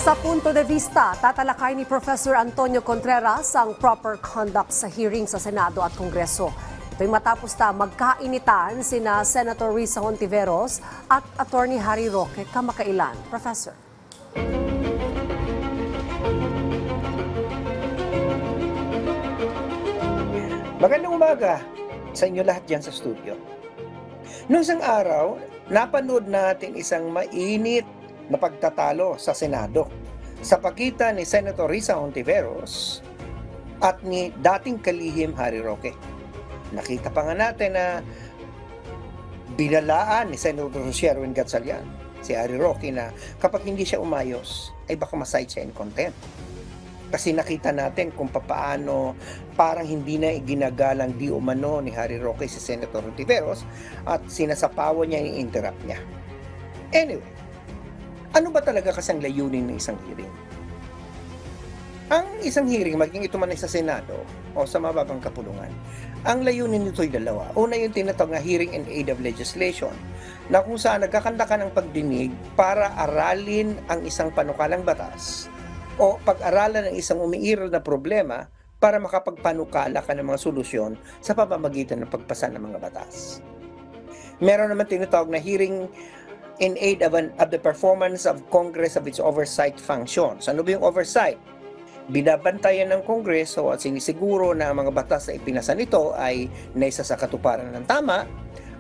Sa punto de vista, tatalakay ni Professor Antonio Contreras ang proper conduct sa hearing sa Senado at Kongreso. Ito'y matapos na magkainitan sina Senator Risa Hontiveros at Attorney Harry Roque kamakailan. Professor. Magandang umaga sa inyo lahat dyan sa studio. Noong isang araw, napanood natin isang mainit na pagtatalo sa Senado sa pagitan ni Senator Risa Hontiveros at ni dating kalihim Harry Roque. Nakita pa nga natin na binalaan ni Senator Sherwin Gatchalian si Harry Roque na kapag hindi siya umayos ay baka masite siya in contempt. Kasi nakita natin kung paano parang hindi na iginagalang di umano ni Harry Roque si Senator Hontiveros at sinasapawan niya yung interrupt niya. Anyway, ano ba talaga kasang layunin ng isang hearing? Ang isang hearing, maging ito man ay sa Senado o sa mababang kapulungan, ang layunin nito'y dalawa. Una yung tinatawag na hearing in aid of legislation, na kung saan nagkakanta ka ng pagdinig para aralin ang isang panukalang batas o pag-aralan ng isang umiiral na problema para makapagpanukala ka ng mga solusyon sa pamamagitan ng pagpasa ng mga batas. Meron naman tinatawag na hearing in aid of the performance of Congress of its oversight functions. Ano ba yung oversight? Binabantayan ng Kongreso at sinisiguro na ang mga batas na ipinasa nito ay naisa sa katuparan ng tama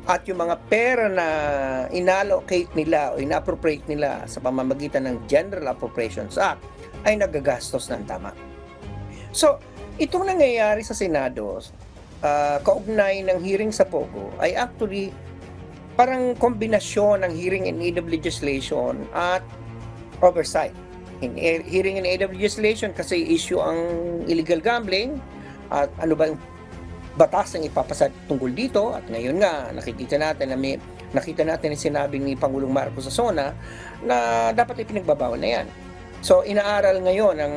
at yung mga pera na inallocate nila o inappropriate nila sa pamamagitan ng General Appropriations Act ay nagagastos ng tama. So, itong nangyayari sa Senado, kaugnay ng hearing sa Pogo ay actually parang kombinasyon ng hearing in aid of legislation at oversight. Hearing in aid of legislation kasi issue ang illegal gambling at ano ba yung batas ang ipapasa tungkol dito at ngayon nga nakita natin yung sinabi ni Pangulong Marcos Sasona na dapat ipinagbabawal na yan. So inaaral ngayon ng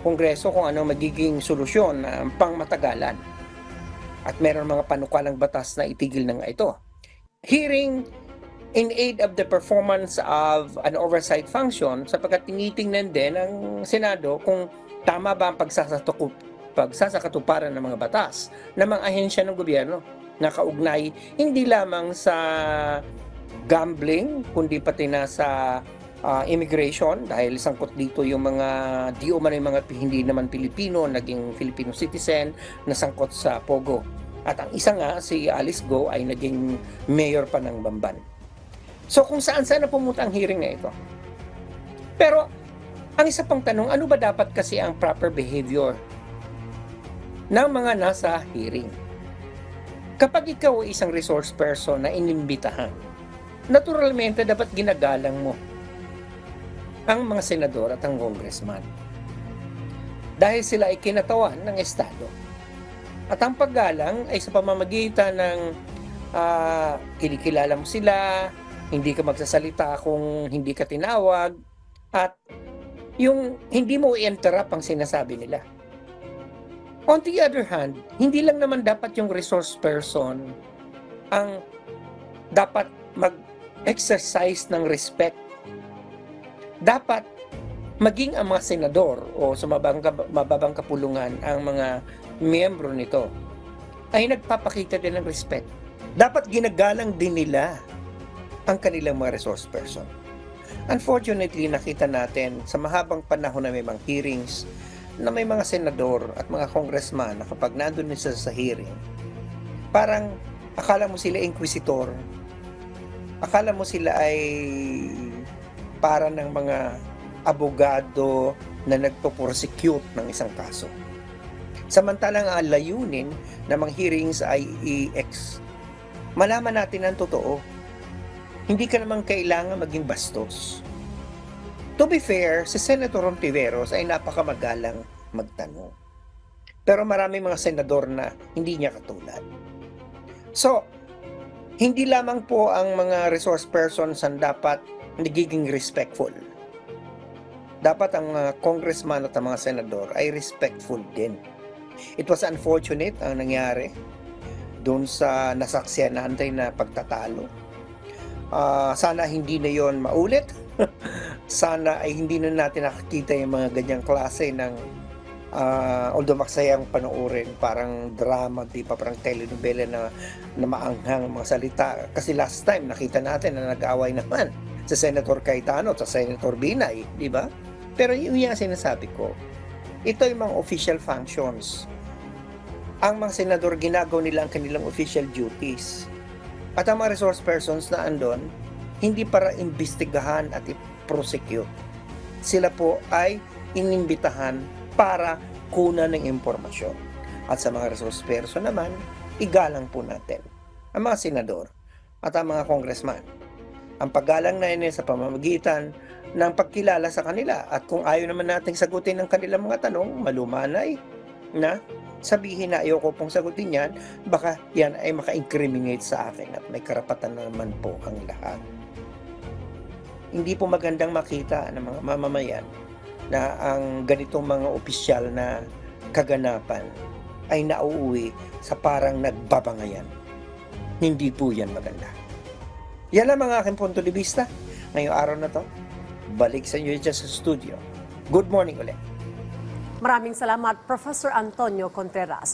Kongreso kung ano magiging solusyon na pangmatagalan at meron mga panukalang batas na itigil na nga ito. Hearing in aid of the performance of an oversight function sapagkat tinitingnan din ng Senado kung tama ba ang pagsasakatuparan ng mga batas ng mga ahensya ng gobyerno na kaugnay hindi lamang sa gambling kundi pati na sa immigration dahil sangkot dito yung mga di umano yung mga hindi naman Pilipino naging Filipino citizen na sangkot sa Pogo. At ang isa nga, si Alice Go, ay naging mayor pa ng Bamban. So kung saan-saan na pumunta ang hearing na ito. Pero, ang isa pang tanong, ano ba dapat kasi ang proper behavior ng mga nasa hearing? Kapag ikaw ay isang resource person na inimbitahan, naturalmente dapat ginagalang mo ang mga senador at ang congressman. Dahil sila ay kinatawan ng Estado. At ang paggalang ay sa pamamagitan ng kinikilala mo sila, hindi ka magsasalita kung hindi ka tinawag, at yung hindi mo i-interrupt ang sinasabi nila. On the other hand, hindi lang naman dapat yung resource person ang dapat mag-exercise ng respect. Dapat maging ang mga senador o sa mababang kapulungan ang mga miyembro nito ay nagpapakita din ng respect. Dapat ginagalang din nila ang kanilang mga resource person. Unfortunately, nakita natin sa mahabang panahon na may mga hearings na may mga senador at mga congressman na kapag nandun nila sa hearing, parang akala mo sila inquisitor, akala mo sila ay para ng mga abogado na nagpo-prosecute ng isang kaso. Samantalang ang layunin ng mga hearings ay malaman natin ang totoo. Hindi ka naman kailangan maging bastos. To be fair, si Senator Hontiveros ay napakamagalang magtanong. Pero marami mga senador na hindi niya katulad. So, hindi lamang po ang mga resource persons ang dapat nagiging respectful. Dapat ang mga congressman at ang mga senador ay respectful din. It was unfortunate ang nangyari doon sa nasaksihan natin na pagtatalo. Sana hindi na yon maulit sana ay hindi na natin nakikita yung mga ganyang klase ng although maksayang panoorin, parang drama, di ba, parang telenovela na maanghang mga salita. Kasi last time nakita natin na nag-aaway naman sa Senator Cayetano at sa Senator Binay, di ba? Pero yun yung sinasabi ko. Ito yung mga official functions. Ang mga senador, ginagawa nila ang kanilang official duties. At ang mga resource persons na andon, hindi para imbestigahan at i-prosecute. Sila po ay inimbitahan para kunan ng impormasyon. At sa mga resource person naman, igalang po natin ang mga senador at ang mga congressman. Ang paggalang na yun sa pamamagitan ng pagkilala sa kanila. At kung ayaw naman nating sagutin ang kanilang mga tanong, malumanay na sabihin na ayoko pong sagutin yan, baka yan ay maka-incriminate sa akin at may karapatan na naman po ang lahat. Hindi po magandang makita ng mga mamamayan na ang ganitong mga opisyal na kaganapan ay nauuwi sa parang nagbabangayan. Hindi po yan maganda. Yan ang mga aking punto de vista ngayong araw na to. Balik sa inyo dyan sa studio. Good morning ulit. Maraming salamat, Professor Antonio Contreras.